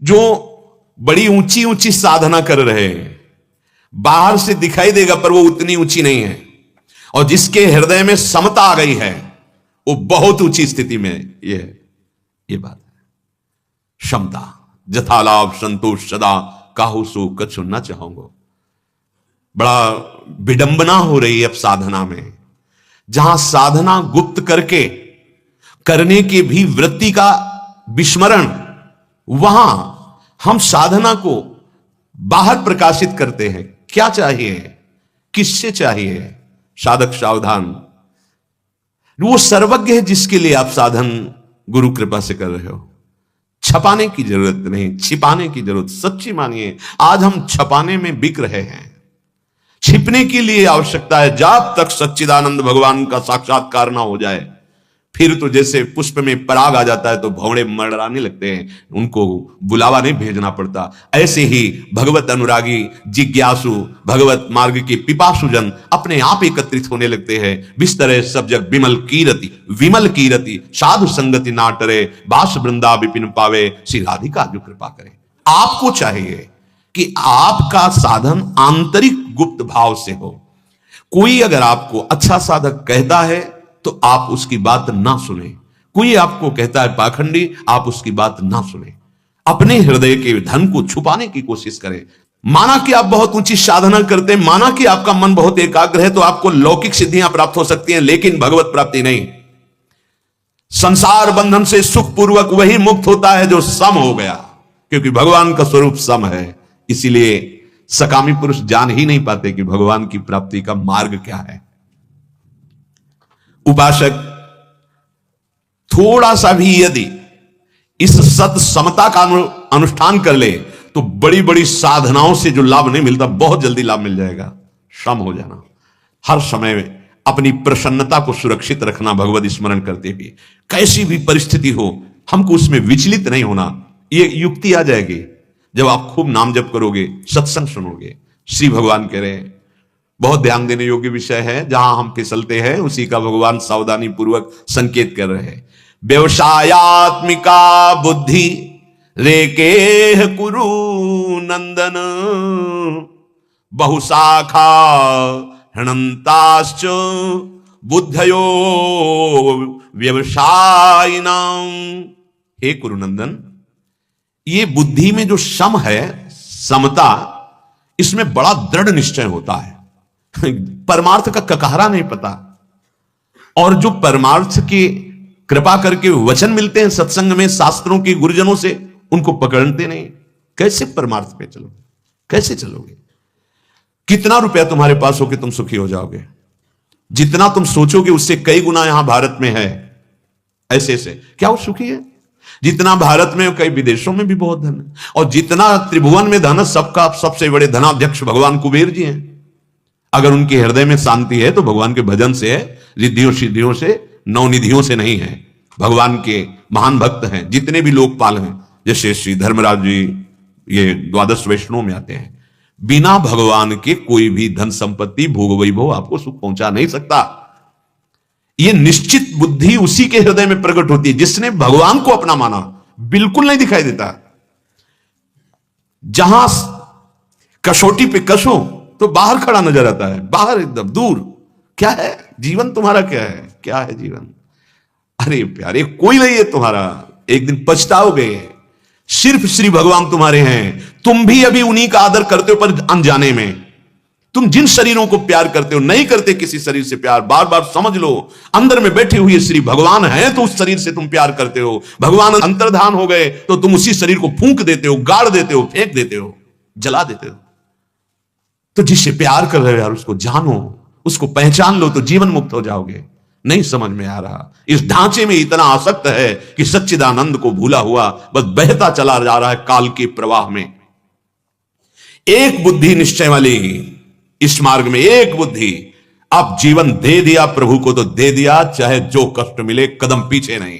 जो बड़ी ऊंची ऊंची साधना कर रहे हैं, बाहर से दिखाई देगा पर वो उतनी ऊंची नहीं है, और जिसके हृदय में समता आ गई है वो बहुत ऊंची स्थिति में है। ये बात है क्षमता। जथालाभ संतोष सदा काहू सो कछु न चाहूंगो। बड़ा विडंबना हो रही है अब साधना में, जहां साधना गुप्त करके करने की भी वृत्ति का विस्मरण, वहां हम साधना को बाहर प्रकाशित करते हैं। क्या चाहिए, किससे चाहिए? साधक सावधान। वो सर्वज्ञ है जिसके लिए आप साधन गुरु कृपा से कर रहे हो। छपाने की जरूरत नहीं, छिपाने की जरूरत। सच्ची मानिए, आज हम छपाने में बिक रहे हैं, छिपने के लिए आवश्यकता है। जब तक सच्चिदानंद भगवान का साक्षात्कार ना हो जाए, फिर तो जैसे पुष्प में पराग आ जाता है तो भौरे मरड़ाने लगते हैं, उनको बुलावा नहीं भेजना पड़ता। ऐसे ही भगवत अनुरागी जिज्ञासु भगवत मार्ग के पिपासुजन अपने आप एकत्रित होने लगते हैं। बिस्तरे सब जग विमल कीरति साधु संगति ना टरे, बास वृंदा विपिन पावे, श्री राधिका जो कृपा करे। आपको चाहिए कि आपका साधन आंतरिक गुप्त भाव से हो। कोई अगर आपको अच्छा साधक कहता है तो आप उसकी बात ना सुने। कोई आपको कहता है पाखंडी, आप उसकी बात ना सुने। अपने हृदय के धन को छुपाने की कोशिश करें। माना कि आप बहुत ऊंची साधना करते हैं, माना कि आपका मन बहुत एकाग्र है, तो आपको लौकिक सिद्धियां प्राप्त हो सकती हैं, लेकिन भगवत प्राप्ति नहीं। संसार बंधन से सुखपूर्वक वही मुक्त होता है जो सम हो गया, क्योंकि भगवान का स्वरूप सम है। इसीलिए सकामी पुरुष जान ही नहीं पाते कि भगवान की प्राप्ति का मार्ग क्या है। उपासक थोड़ा सा भी यदि इस सत समता का अनुष्ठान कर ले तो बड़ी बड़ी साधनाओं से जो लाभ नहीं मिलता, बहुत जल्दी लाभ मिल जाएगा। सम हो जाना, हर समय अपनी प्रसन्नता को सुरक्षित रखना, भगवत स्मरण करते हुए कैसी भी परिस्थिति हो हमको उसमें विचलित नहीं होना। ये युक्ति आ जाएगी जब आप खूब नाम जप करोगे, सत्संग सुनोगे। श्री भगवान कह रहे हैं, बहुत ध्यान देने योग्य विषय है, जहां हम फिसलते हैं उसी का भगवान सावधानी पूर्वक संकेत कर रहे हैं। व्यवसायात्मिका बुद्धि रेके कुरु नंदन, बहुशाखा हृणंताश्च बुद्धयो व्यवसायिनां। हे कुरुनंदन, ये बुद्धि में जो सम है, समता, इसमें बड़ा दृढ़ निश्चय होता है। परमार्थ का ककहरा नहीं पता, और जो परमार्थ की कृपा करके वचन मिलते हैं सत्संग में, शास्त्रों के गुरुजनों से, उनको पकड़ते नहीं। कैसे परमार्थ पे चलोगे, कैसे चलोगे? कितना रुपया तुम्हारे पास हो कि तुम सुखी हो जाओगे? जितना तुम सोचोगे उससे कई गुना यहां भारत में है। ऐसे ऐसे क्या वो सुखी है? जितना भारत में, कई विदेशों में भी बहुत धन है, और जितना त्रिभुवन में धन है, सबका सबसे बड़े धनाध्यक्ष भगवान कुबेर जी हैं। अगर उनके हृदय में शांति है तो भगवान के भजन से है, रिद्धियों सिद्धियों से, नवनिधियों से नहीं है। भगवान के महान भक्त हैं, जितने भी लोकपाल हैं, जैसे श्री धर्मराज जी, ये द्वादश वैष्णव में आते हैं। बिना भगवान के कोई भी धन संपत्ति भोग वैभव आपको सुख पहुंचा नहीं सकता। ये निश्चित बुद्धि उसी के हृदय में प्रकट होती है जिसने भगवान को अपना माना। बिल्कुल नहीं दिखाई देता। जहां कसौटी पे कसो तो बाहर खड़ा नजर आता है, बाहर एकदम दूर। क्या है जीवन तुम्हारा? क्या है, क्या है जीवन? अरे प्यारे, कोई नहीं है तुम्हारा, एक दिन पछताओगे। सिर्फ श्री भगवान तुम्हारे हैं। तुम भी अभी उन्हीं का आदर करते हो, पर अनजाने में। तुम जिन शरीरों को प्यार करते हो, नहीं करते किसी शरीर से प्यार। बार बार समझ लो, अंदर में बैठे हुए श्री भगवान हैं तो उस शरीर से तुम प्यार करते हो। भगवान अंतर्धान हो गए तो तुम उसी शरीर को फूंक देते हो, गाड़ देते हो, फेंक देते हो, जला देते हो। तो जिससे प्यार कर रहे हो यार, उसको जानो, उसको पहचान लो, तो जीवन मुक्त हो जाओगे। नहीं समझ में आ रहा, इस ढांचे में इतना आसक्त है कि सच्चिदानंद को भूला हुआ बस बहता चला जा रहा है काल के प्रवाह में। एक बुद्धि निश्चय वाली इस मार्ग में, एक बुद्धि। अब जीवन दे दिया प्रभु को तो दे दिया, चाहे जो कष्ट मिले, कदम पीछे नहीं।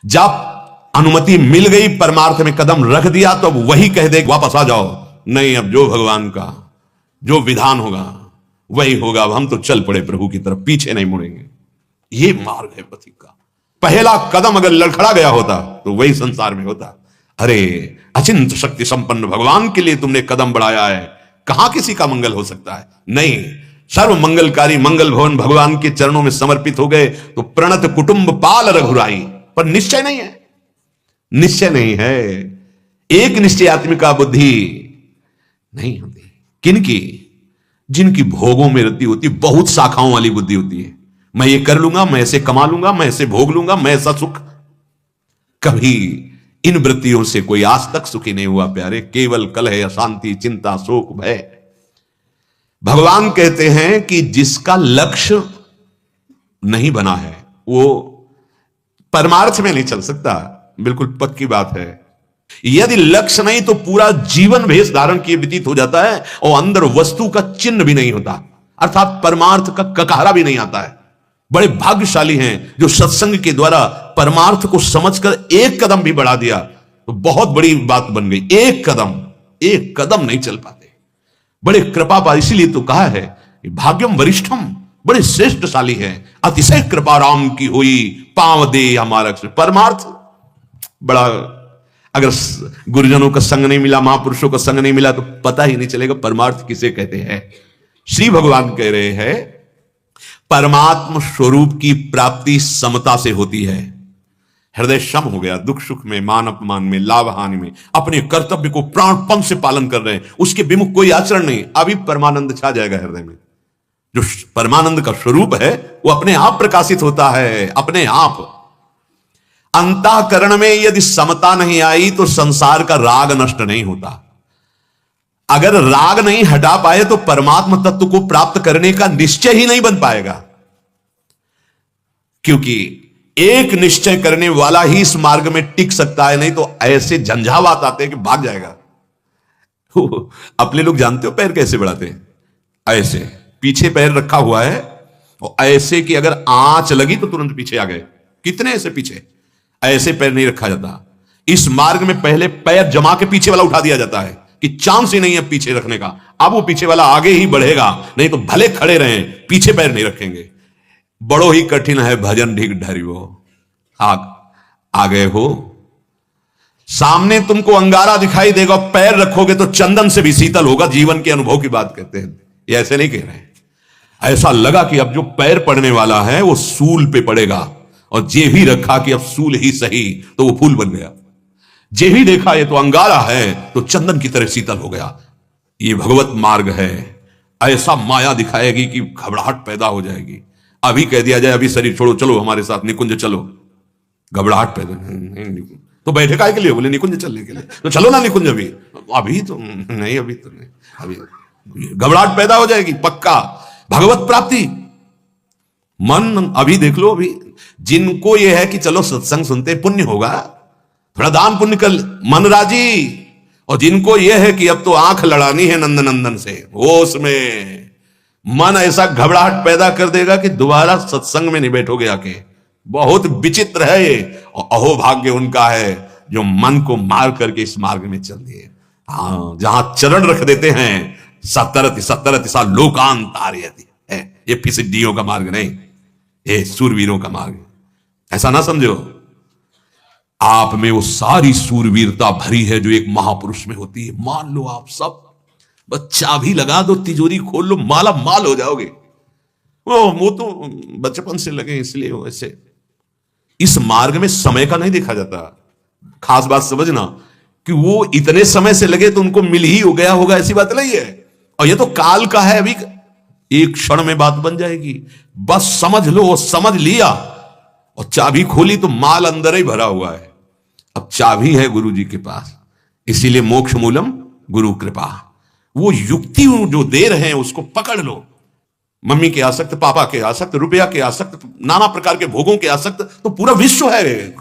जब अनुमति मिल गई, परमार्थ में कदम रख दिया, तो अब वही कह दे वापस आ जाओ। नहीं, अब जो भगवान का जो विधान होगा वही होगा। अब हम तो चल पड़े प्रभु की तरफ, पीछे नहीं मुड़ेंगे। ये मार्ग है पथिक का। पहला कदम अगर लड़खड़ा गया होता तो वही संसार में होता। अरे अचिंत शक्ति संपन्न भगवान के लिए तुमने कदम बढ़ाया है, कहां किसी का मंगल हो सकता है? नहीं, सर्व मंगलकारी मंगल भवन भगवान के चरणों में समर्पित हो गए तो प्रणत कुटुंब पाल रघुराई। पर निश्चय नहीं है, निश्चय नहीं है, एक निश्चयात्मिका बुद्धि नहीं होती। किनकी? जिनकी भोगों में रति होती, बहुत शाखाओं वाली बुद्धि होती है। मैं ये कर लूंगा, मैं ऐसे कमा लूंगा, मैं ऐसे भोग लूंगा, मैं ऐसा सुख। कभी इन वृत्तियों से कोई आज तक सुखी नहीं हुआ प्यारे। केवल कलह, अशांति, चिंता, शोक, भय। भगवान कहते हैं कि जिसका लक्ष्य नहीं बना है वो परमार्थ में नहीं चल सकता। बिल्कुल पक्की बात है। यदि लक्ष्य नहीं तो पूरा जीवन भेष धारण किए व्यतीत हो जाता है और अंदर वस्तु का चिन्ह भी नहीं होता, अर्थात परमार्थ का ककारा भी नहीं आता है। बड़े भाग्यशाली हैं जो सत्संग के द्वारा परमार्थ को समझकर एक कदम भी बढ़ा दिया तो बहुत बड़ी बात बन गई। एक कदम नहीं चल पाते। बड़े कृपा पा, इसीलिए तो कहा है भाग्यम वरिष्ठम, बड़े श्रेष्ठशाली है। अतिशय कृपा राम की हुई, पांव दे हमारा परमार्थ। बड़ा, अगर गुरुजनों का संग नहीं मिला, महापुरुषों का संग नहीं मिला तो पता ही नहीं चलेगा परमार्थ किसे कहते हैं। श्री भगवान कह रहे हैं परमात्म स्वरूप की प्राप्ति समता से होती है। हृदय सम हो गया, दुख सुख में, मान अपमान में, लाभ हानि में अपने कर्तव्य को प्राणपण से पालन कर रहे हैं, उसके विमुख कोई आचरण नहीं, अभी परमानंद छा जाएगा हृदय में। जो परमानंद का स्वरूप है वो अपने आप प्रकाशित होता है, अपने आप। अंतःकरण में यदि समता नहीं आई तो संसार का राग नष्ट नहीं होता। अगर राग नहीं हटा पाए तो परमात्म तत्व को प्राप्त करने का निश्चय ही नहीं बन पाएगा। क्योंकि एक निश्चय करने वाला ही इस मार्ग में टिक सकता है, नहीं तो ऐसे झंझावात आते हैं कि भाग जाएगा। अपने लोग जानते हो पैर कैसे बढ़ाते हैं? ऐसे पीछे पैर रखा हुआ है और ऐसे कि अगर आंच लगी तो तुरंत पीछे आ गए। कितने ऐसे पीछे? ऐसे पैर नहीं रखा जाता। इस मार्ग में पहले पैर जमा के पीछे वाला उठा दिया जाता है कि चांस ही नहीं है पीछे रखने का। अब वो पीछे वाला आगे ही बढ़ेगा, नहीं तो भले खड़े रहें, पीछे पैर नहीं रखेंगे। बड़ो ही कठिन है भजन ढीक ढरिवो। आ गए हो, सामने तुमको अंगारा दिखाई देगा, पैर रखोगे तो चंदन से भी शीतल होगा। जीवन के अनुभव की बात कहते हैं, ये ऐसे नहीं कह रहे हैं। ऐसा लगा कि अब जो पैर पड़ने वाला है वो सूल पे पड़ेगा, और जे भी रखा कि अब सूल ही सही तो वो फूल बन गया। जे भी देखा ये तो अंगारा है तो चंदन की तरह शीतल हो गया। ये भगवत मार्ग है। ऐसा माया दिखाएगी कि घबराहट पैदा हो जाएगी। अभी कह दिया जाए अभी शरीर छोड़ो, चलो हमारे साथ निकुंज चलो, घबराहट पैदा नहीं। तो बैठे काहे के लिए? बोले निकुंज चलने के लिए। तो चलो ना निकुंज। अभी तो नहीं, अभी तो नहीं, अभी घबराहट पैदा हो जाएगी पक्का। भगवत प्राप्ति मन अभी देख लो। अभी जिनको यह है कि चलो सत्संग सुनते पुण्य होगा, थोड़ा दान पुण्य कर, मन राजी। और जिनको यह है कि अब तो आंख लड़ानी है नंदनंदन से, वो उसमें मन ऐसा घबराहट पैदा कर देगा कि दोबारा सत्संग में नहीं बैठोगे आके। बहुत विचित्र है ये। और अहो भाग्य उनका है जो मन को मार करके इस मार्ग में चल दिए। हाँ, जहां चरण रख देते हैं, सत्तर सा लोकांत आर्यति है। ये फिसिद्धियों का मार्ग नहीं, ये सूरवीरों का मार्ग। ऐसा ना समझो आप में वो सारी सूरवीरता भरी है जो एक महापुरुष में होती है। मान लो आप सब बच्चा भी लगा दो, तिजोरी खोल लो, माला माल हो जाओगे। वो तो बचपन से लगे इसलिए वैसे। इस मार्ग में समय का नहीं देखा जाता। खास बात समझना कि वो इतने समय से लगे तो उनको मिल ही हो गया होगा, ऐसी बात नहीं है। और ये तो काल का है, अभी एक क्षण में बात बन जाएगी। बस समझ लो, समझ लिया और चाबी खोली तो माल अंदर ही भरा हुआ है। अब चाबी है गुरु जी के पास, इसीलिए मोक्ष मूलम गुरु कृपा। वो युक्ति जो दे रहे हैं उसको पकड़ लो। मम्मी के आसक्त, पापा के आसक्त, रुपया के आसक्त, नाना प्रकार के भोगों के आसक्त तो पूरा विश्व है।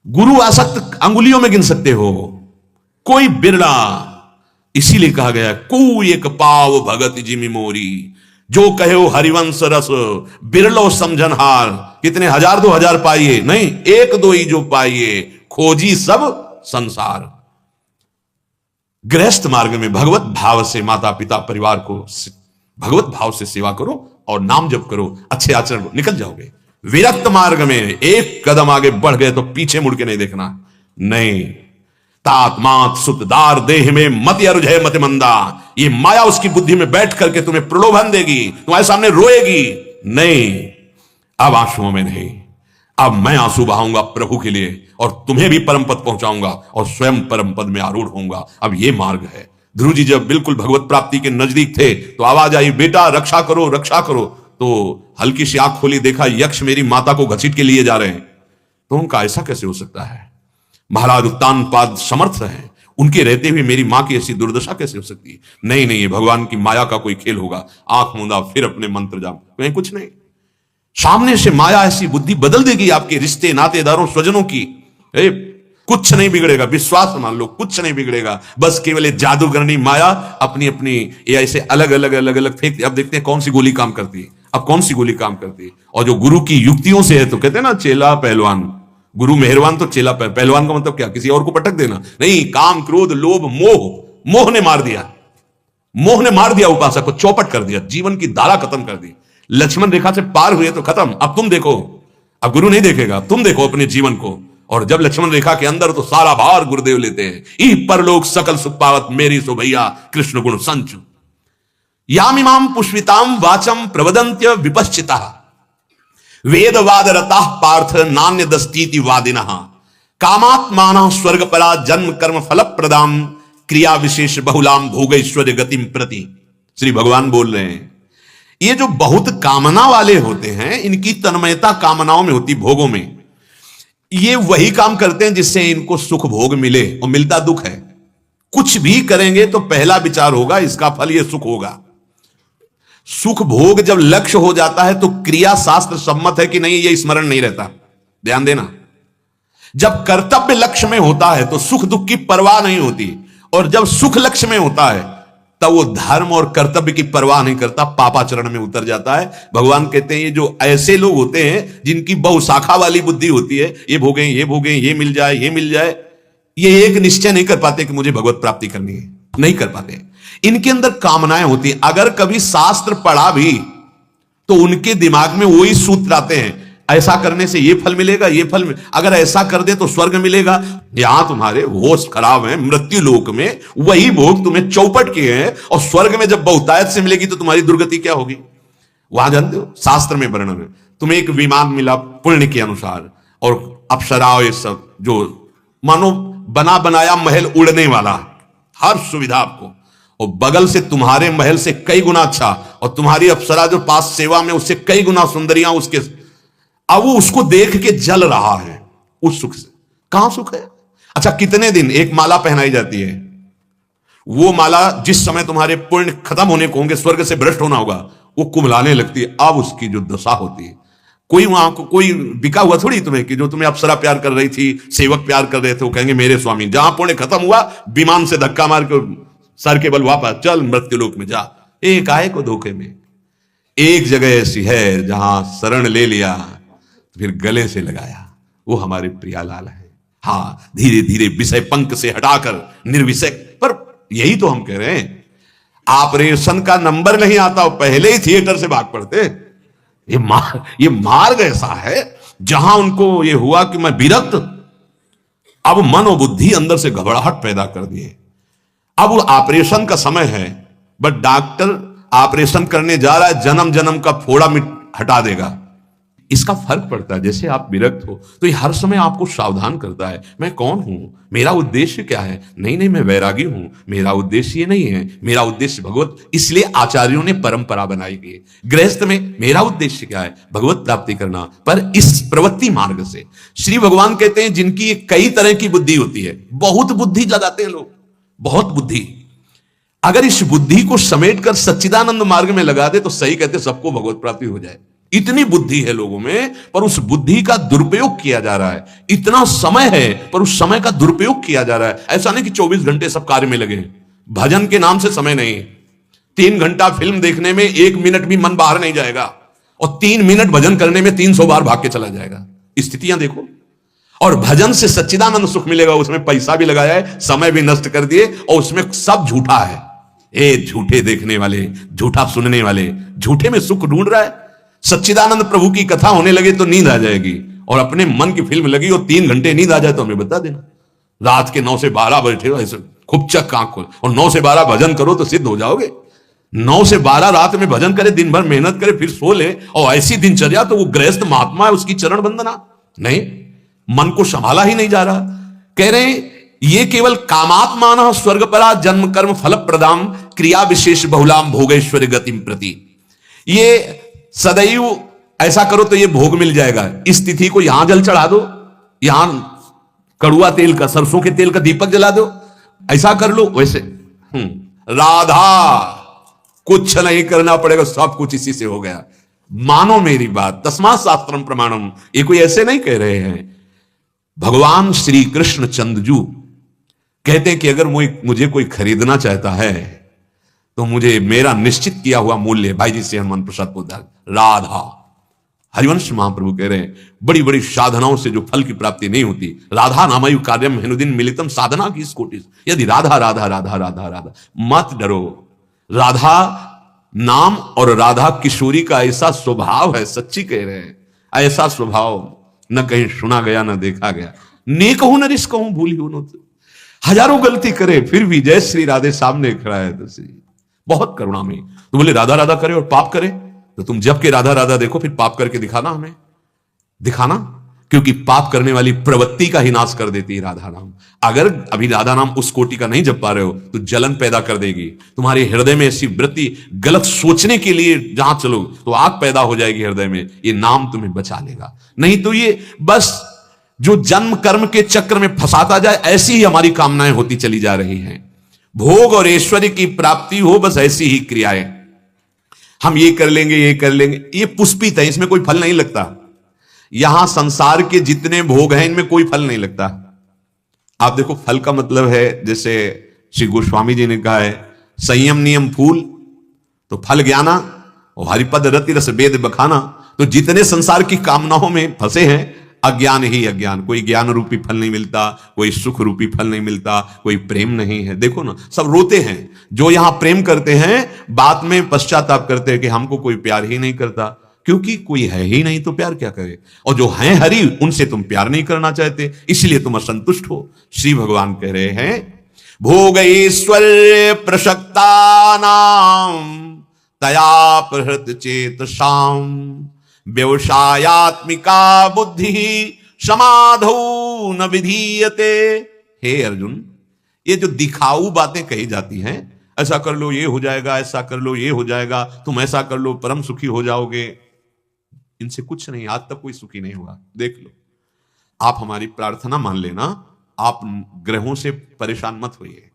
गुरु आसक्त अंगुलियों में गिन सकते हो, कोई बिरला। इसीलिए कहा गया कोई एक पाव भगत जिमि मोरी, जो कहे हरिवंश रस बिरलो समझनहार। कितने 1000 2000 पाइए नहीं, एक दो ही जो पाइए, खोजी सब संसार। गृहस्थ मार्ग में भगवत भाव से माता पिता परिवार को भगवत भाव से सेवा करो और नाम जप करो, अच्छे आचरण करो, निकल जाओगे। विरक्त मार्ग में एक कदम आगे बढ़ गए तो पीछे मुड़ के नहीं देखना। नहीं, तात्मात सुतदार देह में मत अरुझय मत मंदा। ये माया उसकी बुद्धि में बैठ करके तुम्हें प्रलोभन देगी, तुम्हारे सामने रोएगी। नहीं, अब आंसुओं में नहीं, अब मैं आंसू बहाऊंगा प्रभु के लिए और तुम्हें भी परम पद पहुंचाऊंगा और स्वयं परम पद में आरूढ़ होऊंगा। अब ये मार्ग है। ध्रुव जी जब बिल्कुल भगवत प्राप्ति के नजदीक थे तो आवाज आई, बेटा रक्षा करो रक्षा करो। तो हल्की सी आंख खोली, देखा यक्ष मेरी माता को घसीट के लिए जा रहे हैं। तो उनका ऐसा कैसे हो सकता है? महाराज उत्तानपाद समर्थ हैं, उनके रहते हुए मेरी मां की ऐसी दुर्दशा कैसे हो सकती है? नहीं नहीं, ये भगवान की माया का कोई खेल होगा। आंख मूंदा, फिर अपने मंत्र जाप, कहीं कुछ नहीं। सामने से माया ऐसी बुद्धि बदल देगी आपके रिश्ते नातेदारों स्वजनों की। कुछ नहीं बिगड़ेगा, विश्वास मान लो, कुछ नहीं बिगड़ेगा। बस केवल एक जादूगरनी माया अपनी अपनी ये ऐसे अलग अलग अलग अलग फेंक। अब देखते हैं कौन सी गोली काम करती है, अब कौन सी गोली काम करती है। और जो गुरु की युक्तियों से है, तो कहते हैं ना चेला पहलवान, गुरु मेहरबान तो चेला पहलवान का मतलब क्या? किसी और को पटक देना नहीं। काम क्रोध लोभ मोह, मोह ने मार दिया, मोह ने मार दिया उपासक को, चौपट कर दिया, जीवन की धारा खत्म कर दी। लक्ष्मण रेखा से पार हुए तो खत्म। अब तुम देखो, अब गुरु नहीं देखेगा, तुम देखो अपने जीवन को। और जब लक्ष्मण रेखा के अंदर तो सारा भार गुरुदेव लेते हैं। ई परलोक सकल सुख पावत मेरी सो भैया कृष्ण गुण संचु। याम इमाम पुष्पिताम वाचम प्रवदंत्य विपश्चिता वेदवाद रता पार्थ नान्य दस्तीति वादिनः कामात्मानः स्वर्गपरा जन्म कर्म फल प्रदाम क्रिया विशेष बहुलाम भोगैश्वर्य गतिम प्रति। श्री भगवान बोल रहे हैं, ये जो बहुत कामना वाले होते हैं, इनकी तन्मयता कामनाओं में होती, भोगों में। ये वही काम करते हैं जिससे इनको सुख भोग मिले, और मिलता दुख है। कुछ भी करेंगे तो पहला विचार होगा इसका फल ये सुख होगा। सुख भोग जब लक्ष्य हो जाता है तो क्रिया शास्त्र सम्मत है कि नहीं, ये स्मरण नहीं रहता। ध्यान देना, जब कर्तव्य लक्ष्य में होता है तो सुख दुख की परवाह नहीं होती, और जब सुख लक्ष्य में होता है तब वो धर्म और कर्तव्य की परवाह नहीं करता, पापाचरण में उतर जाता है। भगवान कहते हैं ये जो ऐसे लोग होते हैं जिनकी बहुशाखा वाली बुद्धि होती है, ये भोगें ये भोगें, ये मिल जाए ये मिल जाए, ये एक निश्चय नहीं कर पाते कि मुझे भगवत प्राप्ति करनी है, नहीं कर पाते। इनके अंदर कामनाएं होती हैं। अगर कभी शास्त्र पढ़ा भी तो उनके दिमाग में वही सूत्र आते हैं, ऐसा करने से ये फल मिलेगा, ये फल अगर ऐसा कर दे तो स्वर्ग मिलेगा। यहां तुम्हारे होश खराब है, मृत्यु लोक में वही भोग तुम्हें चौपट किए हैं, और स्वर्ग में जब बहुतायत से मिलेगी तो तुम्हारी दुर्गति क्या होगी? वहां जानते हो शास्त्र में वर्णन है, तुम्हें एक विमान मिला पुण्य के अनुसार, और अप्सराओं ये सब जो मानो बना बनाया महल उड़ने वाला, हर सुविधा आपको, और बगल से तुम्हारे महल से कई गुना अच्छा, और तुम्हारी अप्सरा जो पास सेवा में उससे कई गुना सुंदरियां उसके। अब वो उसको देख के जल रहा है उस सुख से। कहां सुख है? अच्छा, कितने दिन एक माला पहनाई जाती है, वो माला जिस समय तुम्हारे पुण्य खत्म होने को होंगे, स्वर्ग से भ्रष्ट होना होगा, वो कुमलाने लगती है। अब उसकी जो दशा होती है, कोई वहां को कोई बिका हुआ थोड़ी तुम्हें कि जो तुम्हें अप्सरा प्यार कर रही थी, सेवक प्यार कर रहे थे, वो कहेंगे मेरे स्वामी। जहां पुण्य खत्म हुआ, विमान से धक्का मार के सर के बल वापस चल मृत्युलोक में जा। एक आए को धोखे में। एक जगह ऐसी है जहां शरण ले लिया फिर गले से लगाया, वो हमारे प्रियालाल है। हाँ, धीरे धीरे विषय पंख से हटाकर निर्विषय। पर यही तो हम कह रहे हैं, ऑपरेशन का नंबर नहीं आता, पहले ही थिएटर से भाग पड़ते। ये मार्ग ऐसा है जहां उनको ये हुआ कि मैं विरक्त, अब मन और बुद्धि अंदर से घबराहट पैदा कर दिए। अब वो ऑपरेशन का समय है, बट डॉक्टर ऑपरेशन करने जा रहा है, जन्म जन्म का फोड़ा हटा देगा। इसका फर्क पड़ता है। जैसे आप विरक्त हो तो ये हर समय आपको सावधान करता है, मैं कौन हूं, मेरा उद्देश्य क्या है। नहीं नहीं, मैं वैरागी हूं, मेरा उद्देश्य ये नहीं है, मेरा उद्देश्य भगवत। इसलिए आचार्यों ने परंपरा बनाई गई। गृहस्थ में मेरा उद्देश्य क्या है, भगवत प्राप्ति करना, पर इस प्रवृत्ति मार्ग से। श्री भगवान कहते हैं जिनकी कई तरह की बुद्धि होती है, बहुत बुद्धि लगाते हैं लोग, बहुत बुद्धि। अगर इस बुद्धि को समेट कर सच्चिदानंद मार्ग में लगा दे तो सही कहते सबको भगवत प्राप्ति हो जाए। इतनी बुद्धि है लोगों में, पर उस बुद्धि का दुरुपयोग किया जा रहा है। इतना समय है पर उस समय का दुरुपयोग किया जा रहा है। ऐसा नहीं कि 24 घंटे सब कार्य में लगे हैं। भजन के नाम से समय नहीं। 3 घंटा फिल्म देखने में 1 मिनट भी मन बाहर नहीं जाएगा, और 3 मिनट भजन करने में 300 बार भाग के चला जाएगा। स्थितियां देखो। और भजन से सच्चिदानंद सुख मिलेगा, उसमें पैसा भी लगाया है, समय भी नष्ट कर दिए, और उसमें सब झूठा है। झूठे देखने वाले, झूठा सुनने वाले, झूठे में सुख ढूंढ रहा है। सच्चिदानंद प्रभु की कथा होने लगे तो नींद आ जाएगी, और अपने मन की फिल्म लगी और 3 घंटे नींद आ जाए तो हमें बता देना। रात के 9 से 12 बैठे हो ऐसे खूब चक आंख खोल, और 9 से 12 भजन करो तो सिद्ध हो जाओगे। 9 से 12 रात में भजन करे, दिन भर मेहनत करे, फिर सो ले, और ऐसी दिनचर्या, तो वो गृहस्थ महात्मा है, उसकी चरण वंदना नहीं। मन को संभाला ही नहीं जा रहा। कह रहे हैं ये केवल कामात्मान स्वर्गपरा जन्म कर्म फल प्रदाम क्रिया विशेष बहुलाम भोगेश्वरी गतिम प्रति। ये सदैव ऐसा करो तो ये भोग मिल जाएगा। इस तिथि को यहां जल चढ़ा दो, यहां कड़ुआ तेल का, सरसों के तेल का दीपक जला दो, ऐसा कर लो। वैसे राधा कुछ नहीं करना पड़ेगा, सब कुछ इसी से हो गया। मानो मेरी बात, तस्मात् शास्त्रम प्रमाणम। ये कोई ऐसे नहीं कह रहे हैं। भगवान श्री कृष्ण चंद्रजू कहते हैं कि अगर मुझे कोई खरीदना चाहता है तो मुझे मेरा निश्चित किया हुआ मूल्य, भाई जी से हनुमान प्रसाद पोद्दार, राधा। हरिवंश महाप्रभु कह रहे हैं बड़ी बड़ी साधनाओं से जो फल की प्राप्ति नहीं होती, राधा नामयु कार्यम हेनुदिन मिलितम साधना की कोटि, यदि राधा राधा राधा राधा राधा, मत डरो। राधा नाम और राधा किशोरी का ऐसा स्वभाव है, सच्ची कह रहे हैं, ऐसा स्वभाव न कहीं सुना गया न देखा गया। नेक हूं न रिस्क हूं भूली हूं न, हजारों गलती करे फिर भी जय श्री राधे सामने खड़ा है तो श्री बहुत करुणा में। तो बोले राधा राधा करे और पाप करे, तो तुम जब के राधा राधा देखो, फिर पाप करके दिखाना, हमें दिखाना, क्योंकि पाप करने वाली प्रवृत्ति का ही नाश कर देती है राधा नाम। अगर अभी राधा नाम उस कोटि का नहीं जप पा रहे हो तो जलन पैदा कर देगी तुम्हारे हृदय में। ऐसी वृत्ति गलत सोचने के लिए जहां चलो तो आग पैदा हो जाएगी हृदय में। ये नाम तुम्हें बचा लेगा, नहीं तो ये बस जो जन्म कर्म के चक्र में फंसाता जाए, ऐसी ही हमारी कामनाएं होती चली जा रही हैं। भोग और ऐश्वर्य की प्राप्ति हो, बस ऐसी ही क्रियाएं, हम ये कर लेंगे ये कर लेंगे, ये पुष्पित है, इसमें कोई फल नहीं लगता। यहां संसार के जितने भोग हैं इनमें कोई फल नहीं लगता। आप देखो फल का मतलब है, जैसे श्री गोस्वामी जी ने कहा है, संयम नियम फूल तो फल ज्ञाना और हरिपद रति रस वेद बखाना। तो जितने संसार की कामनाओं में फंसे हैं, अज्ञान ही अज्ञान। कोई ज्ञान रूपी फल नहीं मिलता, कोई सुख रूपी फल नहीं मिलता, कोई प्रेम नहीं है। देखो ना, सब रोते हैं। जो यहां प्रेम करते हैं बाद में पश्चाताप करते हैं कि हमको कोई प्यार ही नहीं करता, क्योंकि कोई है ही नहीं तो प्यार क्या करे। और जो हैं हरि, उनसे तुम प्यार नहीं करना चाहते, इसलिए तुम असंतुष्ट हो। श्री भगवान कह रहे हैं भोग ऐश्वर्य प्रशक्ता नाम तया प्रहृत चेतसाम व्यवसायात्मिका बुद्धि समाधौ न विधीयते। हे अर्जुन, ये जो दिखाऊ बातें कही जाती हैं, ऐसा कर लो ये हो जाएगा, ऐसा कर लो ये हो जाएगा, तुम ऐसा कर लो परम सुखी हो जाओगे, इनसे कुछ नहीं, आज तक कोई सुखी नहीं हुआ। देख लो, आप हमारी प्रार्थना मान लेना, आप ग्रहों से परेशान मत होइए,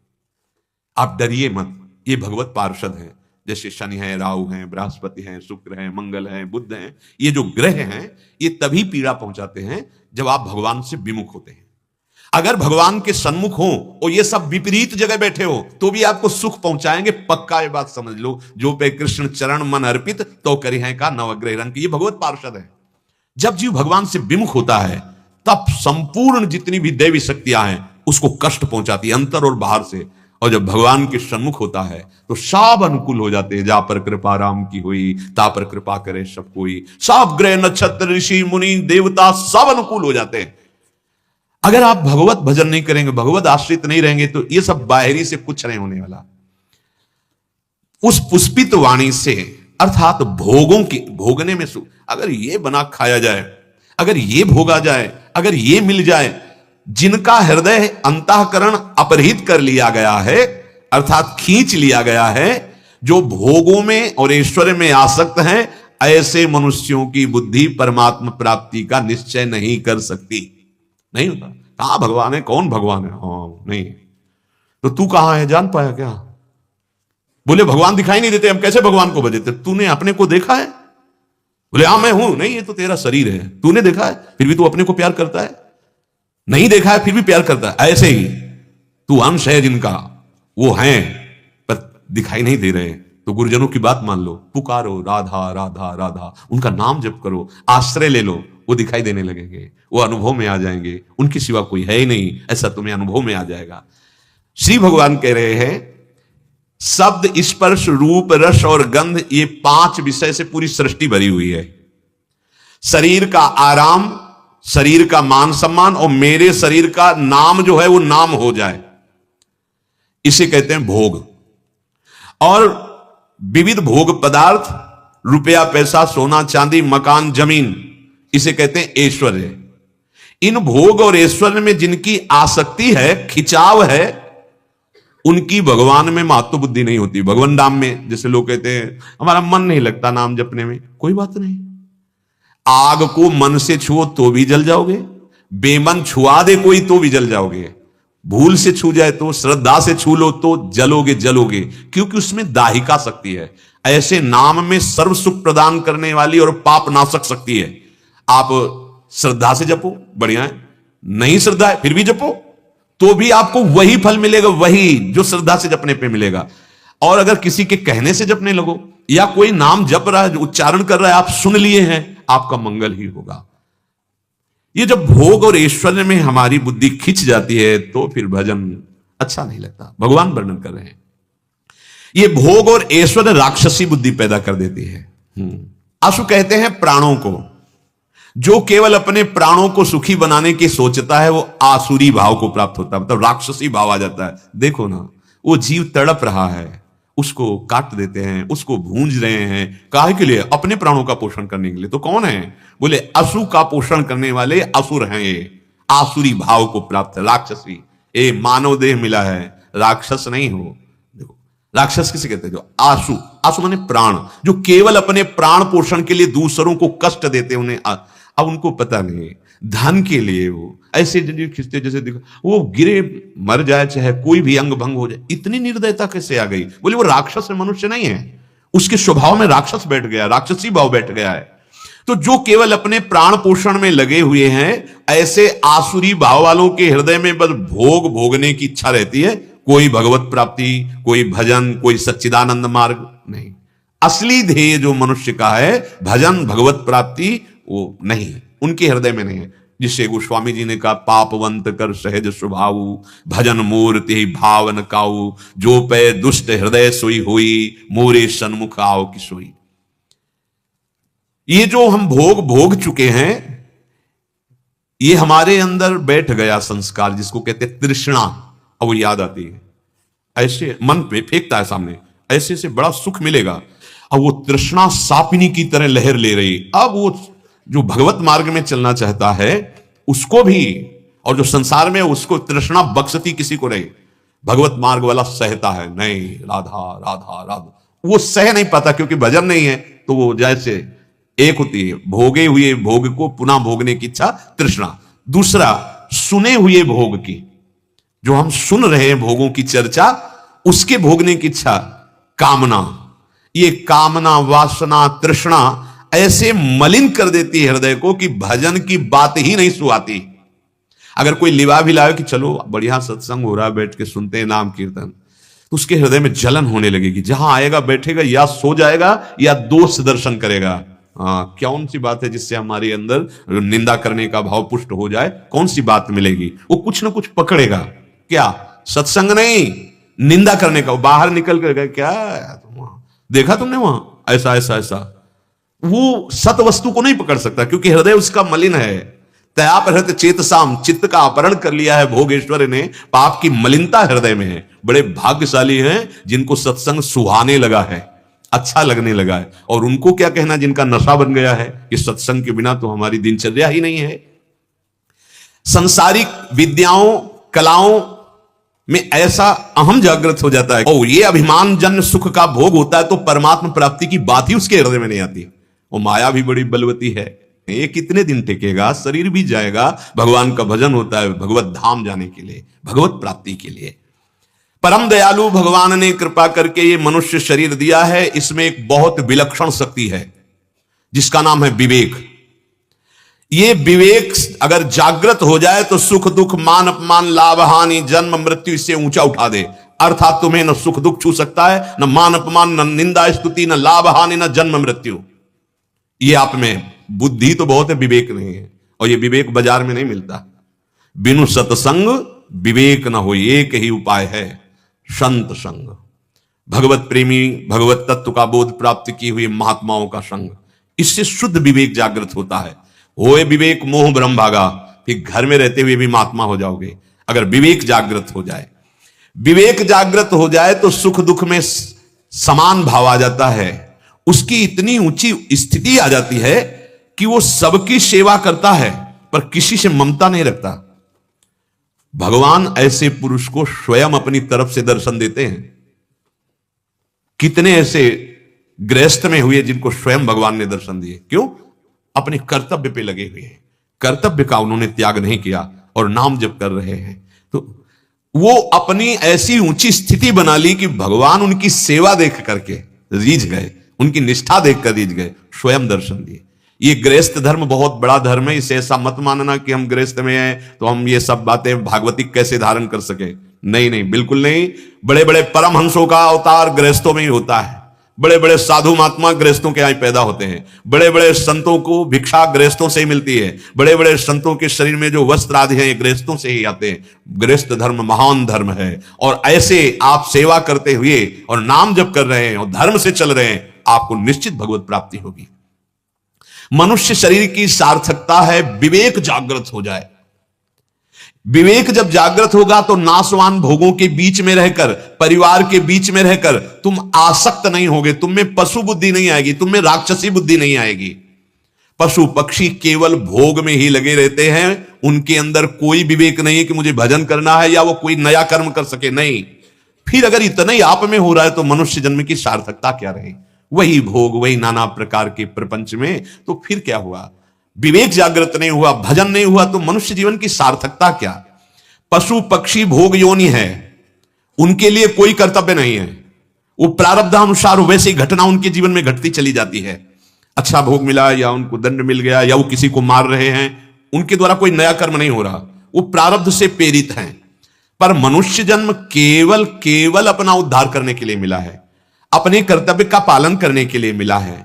आप डरिए मत। ये भगवत पार्षद हैं, जैसे शनि है, राहु हैं, बृहस्पति हैं, शुक्र हैं, मंगल हैं, बुध हैं। ये जो ग्रह हैं ये तभी पीड़ा पहुंचाते हैं जब आप भगवान से विमुख होते हैं। अगर भगवान के सन्मुख हो और ये सब विपरीत जगह बैठे हो तो भी आपको सुख पहुंचाएंगे, पक्का ये बात समझ लो। जो पे कृष्ण चरण मन अर्पित तो करी है का नवग्रह रंग। ये भगवत पार्षद है। जब जीव भगवान से विमुख होता है तब संपूर्ण जितनी भी दैवी शक्तियां हैं उसको कष्ट पहुंचाती है, अंतर और बाहर से। और जब भगवान के सन्मुख होता है तो सब अनुकूल हो जाते हैं। जा पर कृपा राम की हुई, ता पर कृपा करे सब कोई। सब ग्रह नक्षत्र ऋषि मुनि देवता सब अनुकूल हो जाते हैं। अगर आप भगवत भजन नहीं करेंगे, भगवत आश्रित नहीं रहेंगे, तो ये सब बाहरी से कुछ नहीं होने वाला। उस पुष्पित वाणी से, अर्थात भोगों की भोगने में सुख, अगर ये बना खाया जाए, अगर ये भोगा जाए, अगर ये मिल जाए, जिनका हृदय अंतःकरण अपहृत कर लिया गया है, अर्थात खींच लिया गया है, जो भोगों में और ऐश्वर्य में आसक्त हैं, ऐसे मनुष्यों की बुद्धि परमात्मा प्राप्ति का निश्चय नहीं कर सकती। नहीं होता। कहां भगवान है, कौन भगवान है, हाँ नहीं, तो तू कहां है जान पाया क्या? बोले भगवान दिखाई नहीं देते, हम कैसे भगवान को भजते? तूने अपने को देखा है? बोले हाँ मैं हूं। नहीं, ये तो तेरा शरीर है। तूने देखा है फिर भी तू अपने को प्यार करता है? नहीं देखा है फिर भी प्यार करता है। ऐसे ही तू अंश है जिनका, वो हैं पर दिखाई नहीं दे रहे। तो गुरुजनों की बात मान लो, पुकारो राधा राधा राधा, उनका नाम जप करो, आश्रय ले लो, वो दिखाई देने लगेंगे, वो अनुभव में आ जाएंगे। उनके सिवा कोई है ही नहीं, ऐसा तुम्हें अनुभव में आ जाएगा। श्री भगवान कह रहे हैं शब्द, स्पर्श, रूप, रस और गंध, ये 5 विषय से पूरी सृष्टि भरी हुई है। शरीर का आराम शरीर का मान सम्मान और मेरे शरीर का नाम जो है वो नाम हो जाए, इसे कहते हैं भोग। और विविध भोग पदार्थ, रुपया पैसा सोना चांदी मकान जमीन, इसे कहते हैं ऐश्वर्य। इन भोग और ऐश्वर्य में जिनकी आसक्ति है, खिंचाव है, उनकी भगवान में महत्व बुद्धि नहीं होती। भगवान नाम में जैसे लोग कहते हैं हमारा मन नहीं लगता नाम जपने में, कोई बात नहीं। आग को मन से छुओ तो भी जल जाओगे, बेमन छुआ दे कोई तो भी जल जाओगे, भूल से छू जाए तो, श्रद्धा से छू लो तो जलोगे जलोगे, क्योंकि उसमें दाहिका शक्ति है। ऐसे नाम में सर्व सुख प्रदान करने वाली और पाप नाशक शक्ति है। आप श्रद्धा से जपो, बढ़िया है, नहीं श्रद्धा है फिर भी जपो तो भी आपको वही फल मिलेगा, वही जो श्रद्धा से जपने पे मिलेगा। और अगर किसी के कहने से जपने लगो, या कोई नाम जप रहा है, उच्चारण कर रहा है, आप सुन लिए हैं, आपका मंगल ही होगा। ये जब भोग और ऐश्वर्य में हमारी बुद्धि खिंच जाती है तो फिर भजन अच्छा नहीं लगता। भगवान वर्णन कर रहे हैं, ये भोग और ऐश्वर्य राक्षसी बुद्धि पैदा कर देती है। आशु कहते हैं प्राणों को, जो केवल अपने प्राणों को सुखी बनाने की सोचता है वो आसुरी भाव को प्राप्त होता है, मतलब राक्षसी भाव आ जाता है। देखो ना, वो जीव तड़प रहा है, उसको काट देते हैं, उसको भूंज रहे हैं, काहे के लिए? अपने प्राणों का पोषण करने के लिए। तो कौन है? बोले असु का पोषण करने वाले असुर हैं ये, आसुरी भाव को प्राप्त राक्षसी। ए मानव देह मिला है, राक्षस नहीं हो। देखो राक्षस किसे कहते हैं? जो आसु, आसु माने प्राण, जो केवल अपने प्राण पोषण के लिए दूसरों को कष्ट देते, उन्हें अब उनको पता नहीं, धन के लिए वो ऐसे खिंचते, जैसे देखो वो गिरे मर जाए, चाहे कोई भी अंग भंग हो जाए। इतनी निर्दयता कैसे आ गई? बोले वो राक्षस है, मनुष्य नहीं है, उसके स्वभाव में राक्षस बैठ गया, राक्षसी भाव बैठ गया है। तो जो केवल अपने प्राण पोषण में लगे हुए हैं, ऐसे आसुरी भाव वालों के हृदय में बस भोग भोगने की इच्छा रहती है, कोई भगवत प्राप्ति, कोई भजन, कोई सच्चिदानंद मार्ग नहीं। असली ध्येय जो मनुष्य का है, भजन भगवत प्राप्ति, वो नहीं, उनके हृदय में नहीं है। जिससे गोस्वामी जी ने कहा, पापवंत कर सहज स्वभाव, भजन मूर्ति भावन काऊ, जो पे दुष्ट हृदय सोई हुई, मोरे सन्मुख आओ की सोई। ये जो हम भोग चुके हैं, ये हमारे अंदर बैठ गया संस्कार, जिसको कहते हैं तृष्णा। अब वो याद आती है, ऐसे मन पे फेंकता है सामने, ऐसे से बड़ा सुख मिलेगा। अब वो तृष्णा सापिनी की तरह लहर ले रही। अब वो जो भगवत मार्ग में चलना चाहता है उसको भी, और जो संसार में उसको तृष्णा बख्शती किसी को नहीं, भगवत मार्ग वाला सहता है, नहीं राधा राधा राधा, वो सह नहीं पाता क्योंकि भजन नहीं है। तो वो जैसे एक होती है भोगे हुए भोग को पुनः भोगने की इच्छा, तृष्णा। दूसरा सुने हुए भोग की, जो हम सुन रहे हैं भोगों की चर्चा, उसके भोगने की इच्छा, कामना। ये कामना, वासना, तृष्णा ऐसे मलिन कर देती है हृदय को कि भजन की बात ही नहीं सुहाती। अगर कोई लिवा भी लाए कि चलो बढ़िया सत्संग हो रहा है, बैठ के सुनते हैं नाम कीर्तन, तो उसके हृदय में जलन होने लगेगी। जहां आएगा बैठेगा या सो जाएगा या दोष दर्शन करेगा। कौन सी बात है जिससे हमारे अंदर निंदा करने का भाव पुष्ट हो जाए? कौन सी बात मिलेगी? वो कुछ ना कुछ पकड़ेगा। क्या? सत्संग नहीं, निंदा करने का। बाहर निकल कर क्या देखा तुमने वहां ऐसा ऐसा ऐसा, वो सत वस्तु को नहीं पकड़ सकता क्योंकि हृदय उसका मलिन है। तयापहृत चेतसाम, चित्त का अपहरण कर लिया है भोगेश्वर ने, पाप की मलिनता हृदय में है। बड़े भाग्यशाली हैं जिनको सत्संग सुहाने लगा है, अच्छा लगने लगा है। और उनको क्या कहना जिनका नशा बन गया है कि सत्संग के बिना तो हमारी दिनचर्या ही नहीं है। सांसारिक विद्याओं कलाओं में ऐसा अहम जागृत हो जाता है, और ये अभिमान जन्य सुख का भोग होता है, तो परमात्मा प्राप्ति की बात ही उसके हृदय में नहीं आती। वो माया भी बड़ी बलवती है, ये कितने दिन टिकेगा, शरीर भी जाएगा। भगवान का भजन होता है भगवत धाम जाने के लिए, भगवत प्राप्ति के लिए। परम दयालु भगवान ने कृपा करके ये मनुष्य शरीर दिया है। इसमें एक बहुत विलक्षण शक्ति है जिसका नाम है विवेक। ये विवेक अगर जागृत हो जाए तो सुख दुख मान अपमान लाभ हानि जन्म मृत्यु इससे ऊंचा उठा दे। अर्थात तुम्हें न सुख दुख छू सकता है, न मान अपमान, न निंदा स्तुति, न लाभ हानि, न जन्म मृत्यु। ये आप में बुद्धि तो बहुत है, विवेक नहीं है। और ये विवेक बाजार में नहीं मिलता। बिनु सत्संग विवेक न हो, एक ही उपाय है, संत संग। भगवत प्रेमी, भगवत तत्व का बोध प्राप्त किए हुए महात्माओं का संग, इससे शुद्ध विवेक जागृत होता है। होए विवेक मोह ब्रह्म भागा, फिर घर में रहते हुए भी महात्मा हो जाओगे अगर विवेक जागृत हो जाए। विवेक जागृत हो जाए तो सुख दुख में समान भाव आ जाता है, उसकी इतनी ऊंची स्थिति आ जाती है कि वो सबकी सेवा करता है पर किसी से ममता नहीं रखता। भगवान ऐसे पुरुष को स्वयं अपनी तरफ से दर्शन देते हैं। कितने ऐसे गृहस्थ में हुए जिनको स्वयं भगवान ने दर्शन दिए, क्यों? अपने कर्तव्य पे लगे हुए हैं, कर्तव्य का उन्होंने त्याग नहीं किया और नाम जप कर रहे हैं। तो वो अपनी ऐसी ऊंची स्थिति बना ली कि भगवान उनकी सेवा देख करके रीझ गए, उनकी निष्ठा देखकर रीझ गए, स्वयं दर्शन दिए। ये गृहस्थ धर्म बहुत बड़ा धर्म है। इसे ऐसा मत मानना कि हम गृहस्थ में हैं तो हम ये सब बातें भागवतिक कैसे धारण कर सके। नहीं नहीं, बिल्कुल नहीं। बड़े बड़े परमहंसों का अवतार गृहस्थों में ही होता है। बड़े बड़े साधु महात्मा गृहस्थों के यहाँ पैदा होते हैं। बड़े बड़े संतों को भिक्षा गृहस्थों से ही मिलती है। बड़े बड़े संतों के शरीर में जो वस्त्र आदि हैं ये गृहस्थों से ही आते हैं। गृहस्थ धर्म महान धर्म है। और ऐसे आप सेवा करते हुए और नाम जप कर रहे हैं और धर्म से चल रहे हैं, आपको निश्चित भगवत प्राप्ति होगी। मनुष्य शरीर की सार्थकता है विवेक जागृत हो जाए। विवेक जब जागृत होगा तो नाशवान भोगों के बीच में रहकर, परिवार के बीच में रहकर तुम आसक्त नहीं होगे। तुम में पशु बुद्धि नहीं आएगी, तुम में राक्षसी बुद्धि नहीं आएगी। पशु पक्षी केवल भोग में ही लगे रहते हैं, उनके अंदर कोई विवेक नहीं है कि मुझे भजन करना है या वो कोई नया कर्म कर सके। नहीं, फिर अगर इतना ही आप में हो रहा है तो मनुष्य जन्म की सार्थकता क्या रही? वही भोग, वही नाना प्रकार के प्रपंच में, तो फिर क्या हुआ? विवेक जागृत नहीं हुआ, भजन नहीं हुआ, तो मनुष्य जीवन की सार्थकता क्या? पशु पक्षी भोग योनि है, उनके लिए कोई कर्तव्य नहीं है। वो प्रारब्धानुसार वैसी घटना उनके जीवन में घटती चली जाती है। अच्छा भोग मिला या उनको दंड मिल गया या वो किसी को मार रहे हैं, उनके द्वारा कोई नया कर्म नहीं हो रहा, वो प्रारब्ध से प्रेरित हैं। पर मनुष्य जन्म केवल केवल अपना उद्धार करने के लिए मिला है, अपने कर्तव्य का पालन करने के लिए मिला है।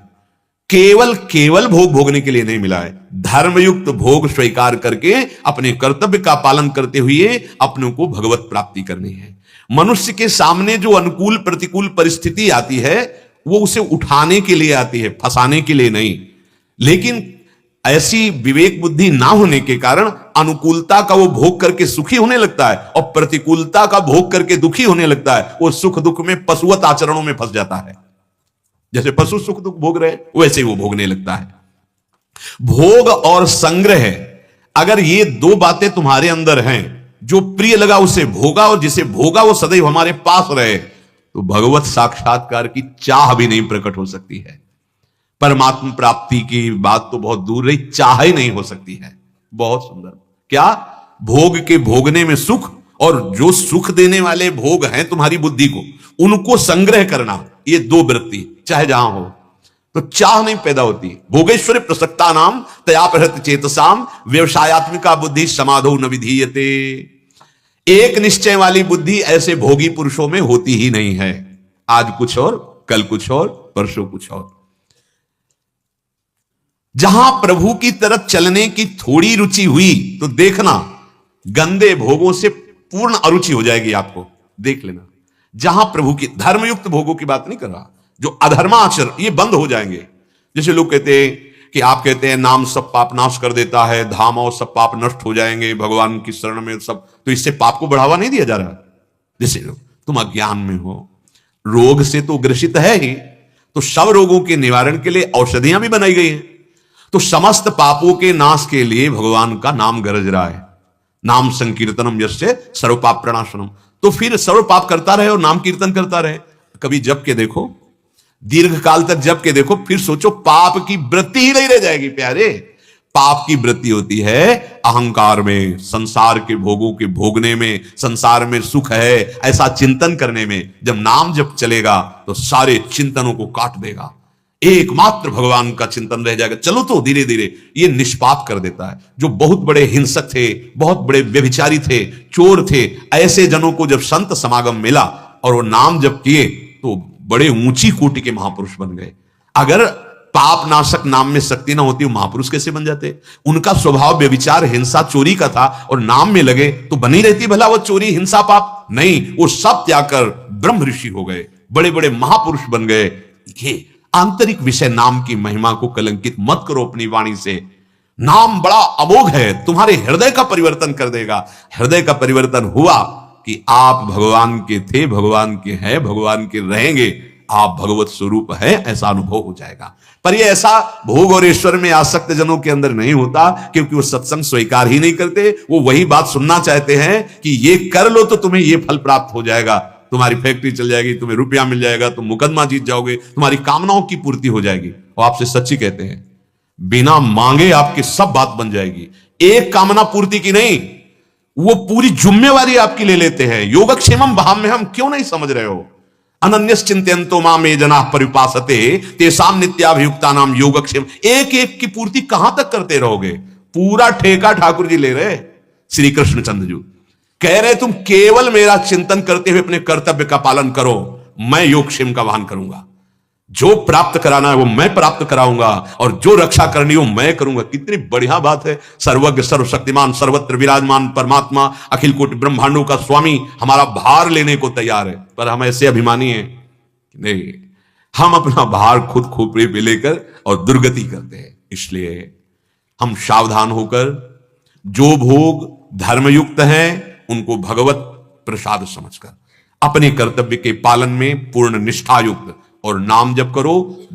केवल केवल भोग भोगने के लिए नहीं मिला है। धर्मयुक्त भोग स्वीकार करके अपने कर्तव्य का पालन करते हुए अपनों को भगवत प्राप्ति करनी है। मनुष्य के सामने जो अनुकूल प्रतिकूल परिस्थिति आती है वो उसे उठाने के लिए आती है, फंसाने के लिए नहीं। लेकिन ऐसी विवेक बुद्धि ना होने के कारण अनुकूलता का वो भोग करके सुखी होने लगता है और प्रतिकूलता का भोग करके दुखी होने लगता है। वो सुख दुख में पशुवत आचरणों में फंस जाता है। जैसे पशु सुख दुख भोग रहे वैसे ही वो भोगने लगता है। भोग और संग्रह, अगर ये दो बातें तुम्हारे अंदर हैं, जो प्रिय लगा उसे भोगा और जिसे भोगा वो सदैव हमारे पास रहे, तो भगवत साक्षात्कार की चाह भी नहीं प्रकट हो सकती है। परमात्मा प्राप्ति की बात तो बहुत दूर रही, चाह ही नहीं हो सकती है। बहुत सुंदर। क्या? भोग के भोगने में सुख, और जो सुख देने वाले भोग हैं तुम्हारी बुद्धि को, उनको संग्रह करना, ये दो वृत्ति चाहे जहां हो तो चाह नहीं पैदा होती। भोगेश्वरी प्रसक्ता नाम तयापहृत चेतसाम व्यवसायत्मिका बुद्धि समाधो न विधीयते। एक निश्चय वाली बुद्धि ऐसे भोगी पुरुषों में होती ही नहीं है। आज कुछ और, कल कुछ और, परसों कुछ और। जहां प्रभु की तरफ चलने की थोड़ी रुचि हुई तो देखना गंदे भोगों से पूर्ण अरुचि हो जाएगी आपको, देख लेना। जहां प्रभु की धर्मयुक्त भोगों की बात नहीं कर रहा, जो अधर्माचरण ये बंद हो जाएंगे। जैसे लोग कहते हैं कि आप कहते हैं नाम सब पाप नाश कर देता है, धाम और सब पाप नष्ट हो जाएंगे भगवान की शरण में सब, तो इससे पाप को बढ़ावा नहीं दिया जा रहा। जैसे तुम अज्ञान में हो, रोग से तो ग्रसित है ही, तो सब रोगों के निवारण के लिए औषधियां भी बनाई गई हैं। तो समस्त पापों के नाश के लिए भगवान का नाम गरज रहा है। नाम संकीर्तनम यस्य सर्व पाप प्रणाशनम। तो फिर सर्व पाप करता रहे और नाम कीर्तन करता रहे। कभी जप के देखो, दीर्घ काल तक जप के देखो, फिर सोचो पाप की वृत्ति ही नहीं रह जाएगी प्यारे। पाप की वृत्ति होती है अहंकार में, संसार के भोगों के भोगने में, संसार में सुख है ऐसा चिंतन करने में। जब नाम जप चलेगा तो सारे चिंतनों को काट देगा, एकमात्र भगवान का चिंतन रह जाएगा। चलो तो धीरे धीरे ये निष्पाप कर देता है। जो बहुत बड़े हिंसक थे, बहुत बड़े व्यभिचारी थे, चोर थे, ऐसे जनों को जब संत समागम मिला और वो नाम जप किए तो बड़े ऊंची कोटि के महापुरुष बन गए। अगर पाप नाशक नाम में शक्ति ना होती, वो महापुरुष कैसे बन जाते? उनका स्वभाव व्यभिचार हिंसा चोरी का था और नाम में लगे तो बनी रहती भला वो चोरी हिंसा पाप? नहीं, वो सब त्याग कर ब्रह्म ऋषि हो गए, बड़े बड़े महापुरुष बन गए। ये आंतरिक विषय नाम की महिमा को कलंकित मत करो अपनी वाणी से। नाम बड़ा अमोघ है, तुम्हारे हृदय का परिवर्तन कर देगा। हृदय का परिवर्तन हुआ कि आप भगवान के थे, भगवान के हैं, भगवान के रहेंगे, आप भगवत स्वरूप है, ऐसा अनुभव हो जाएगा। पर यह ऐसा भोग और ईश्वर में आसक्त जनों के अंदर नहीं होता, क्योंकि वो सत्संग स्वीकार ही नहीं करते। वो वही बात सुनना चाहते हैं कि ये कर लो तो तुम्हें ये फल प्राप्त हो जाएगा, तुम्हारी फैक्ट्री चल जाएगी, तुम्हें रुपया मिल जाएगा, तुम मुकदमा जीत जाओगे, तुम्हारी कामनाओं की पूर्ति हो जाएगी। और आपसे सच्ची कहते हैं, बिना मांगे आपकी सब बात बन जाएगी। एक कामना पूर्ति की नहीं, वो पूरी जिम्मेवारी आपकी ले लेते हैं। योगक्षेमम भाव में हम क्यों नहीं समझ रहे हो? अनन्यश्चिन्तयन्तो माम ये जनाः परिपासते तेषां नित्याभियुक्तानां योगक्षेम। एक एक की पूर्ति कहां तक करते रहोगे? पूरा ठेका ठाकुर जी ले रहे, श्री कृष्ण चंद्र जी कह रहे तुम केवल मेरा चिंतन करते हुए अपने कर्तव्य का पालन करो, मैं योगक्षेम का वहन करूंगा। जो प्राप्त कराना है वो मैं प्राप्त कराऊंगा, और जो रक्षा करनी है वो मैं करूंगा। कितनी बढ़िया बात है। सर्वज्ञ सर्वशक्तिमान सर्वत्र विराजमान परमात्मा अखिल कोटि ब्रह्मांडों का स्वामी हमारा भार लेने को तैयार है। पर हम ऐसे अभिमानी हैं नहीं, हम अपना भार खुद खोपड़े पे लेकर और दुर्गति करते हैं। इसलिए हम सावधान होकर जो भोग धर्मयुक्त हैं उनको भगवत प्रसाद समझकर अपने कर्तव्य के पालन में पूर्ण निष्ठा युक्त और नाम जप करो।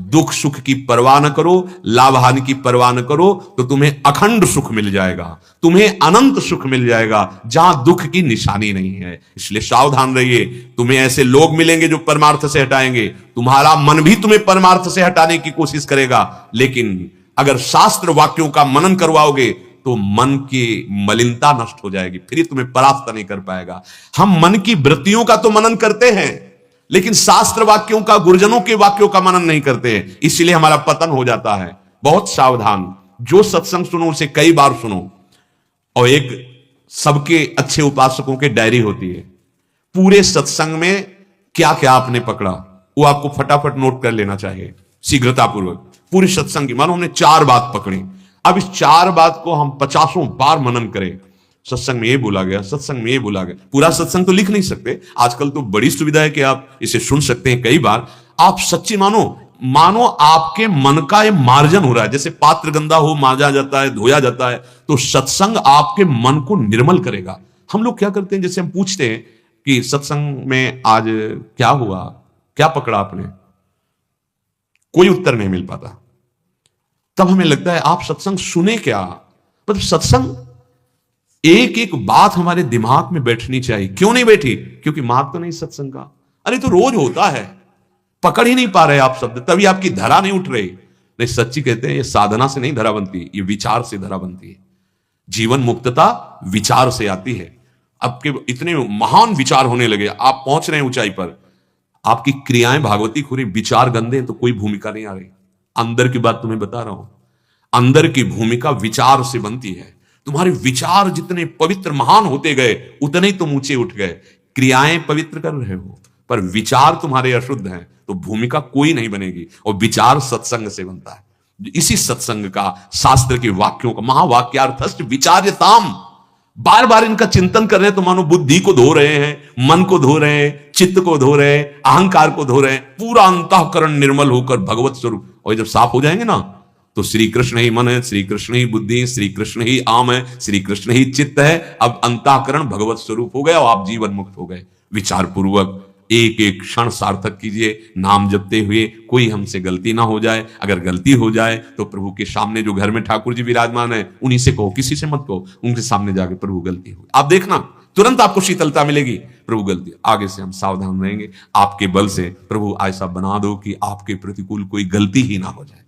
दुख सुख की परवाह न करो, लाभ हानि की परवाह न करो, तो तुम्हें अखंड सुख मिल जाएगा, तुम्हें अनंत सुख मिल जाएगा जहां दुख की निशानी नहीं है। इसलिए सावधान रहिए। तुम्हें ऐसे लोग मिलेंगे जो परमार्थ से हटाएंगे, तुम्हारा मन भी तुम्हें परमार्थ से हटाने की कोशिश करेगा। लेकिन अगर शास्त्र वाक्यों का मनन करवाओगे तो मन की मलिनता नष्ट हो जाएगी, फिर ही तुम्हें परास्त नहीं कर पाएगा। हम मन की वृत्तियों का तो मनन करते हैं, लेकिन शास्त्र वाक्यों का, गुरुजनों के वाक्यों का मनन नहीं करते हैं, इसलिए हमारा पतन हो जाता है। बहुत सावधान। जो सत्संग सुनो उसे कई बार सुनो। और एक सबके अच्छे उपासकों के डायरी होती है, पूरे सत्संग में क्या क्या आपने पकड़ा वो आपको फटाफट नोट कर लेना चाहिए शीघ्रतापूर्वक। पूरे सत्संग की, मानो हमने 4 बात पकड़ी, अब इस 4 बात को हम 50 बार मनन करें। सत्संग में ये बोला गया, सत्संग में ये बोला गया। पूरा सत्संग तो लिख नहीं सकते, आजकल तो बड़ी सुविधा है कि आप इसे सुन सकते हैं कई बार। आप सच्ची मानो आपके मन का ये मार्जन हो रहा है। जैसे पात्र गंदा हो, मांजा जाता है, धोया जाता है, तो सत्संग आपके मन को निर्मल करेगा। हम लोग क्या करते हैं, जैसे हम पूछते हैं कि सत्संग में आज क्या हुआ, क्या पकड़ा आपने, कोई उत्तर नहीं मिल पाता। तब हमें लगता है आप सत्संग सुने क्या। मतलब सत्संग एक एक बात हमारे दिमाग में बैठनी चाहिए। क्यों नहीं बैठी? क्योंकि मार्ग तो नहीं सत्संग का। अरे तो रोज होता है, पकड़ ही नहीं पा रहे आप शब्द, तभी आपकी धरा नहीं उठ रही। नहीं, सच्ची कहते हैं ये साधना से नहीं धरा बनती, ये विचार से धरा बनती है। जीवन मुक्तता विचार से आती है। आपके इतने महान विचार होने लगे, आप पहुंच रहे हैं ऊंचाई पर, आपकी क्रियाएं भागवती खुरी, विचार गंदे हैं तो कोई भूमिका नहीं आ रही। अंदर की बात तुम्हें बता रहा हूं, अंदर की भूमिका विचार से बनती है। तुम्हारे विचार जितने पवित्र महान होते गए उतने ही तुम ऊंचे उठ गए। क्रियाएं पवित्र कर रहे हो पर विचार तुम्हारे अशुद्ध हैं, तो भूमिका कोई नहीं बनेगी। और विचार सत्संग से बनता है। इसी सत्संग का, शास्त्र के वाक्यों का, महावाक्यार्थस्थ विचार्यताम, बार बार इनका चिंतन कर रहे हैं तो मानो बुद्धि को धो रहे हैं, मन को धो रहे हैं, चित्त को धो रहे हैं, अहंकार को धो रहे हैं, पूरा अंतःकरण निर्मल होकर भगवत स्वरूप। और जब साफ हो जाएंगे ना, तो श्री कृष्ण ही मन है, श्री कृष्ण ही बुद्धि, श्री कृष्ण ही आम है, श्री कृष्ण ही चित्त है। अब अंतःकरण भगवत स्वरूप हो गया और आप जीवन मुक्त हो गए। विचार पूर्वक एक एक क्षण सार्थक कीजिए नाम जपते हुए, कोई हमसे गलती ना हो जाए। अगर गलती हो जाए तो प्रभु के सामने, जो घर में ठाकुर जी विराजमान है, उन्हीं से कहो, किसी से मत कहो। उनके सामने जाके प्रभु गलती हो, आप देखना तुरंत आपको शीतलता मिलेगी। प्रभु गलती, आगे से हम सावधान रहेंगे। आपके बल से प्रभु ऐसा बना दो कि आपके प्रतिकूल कोई गलती ही ना हो जाए।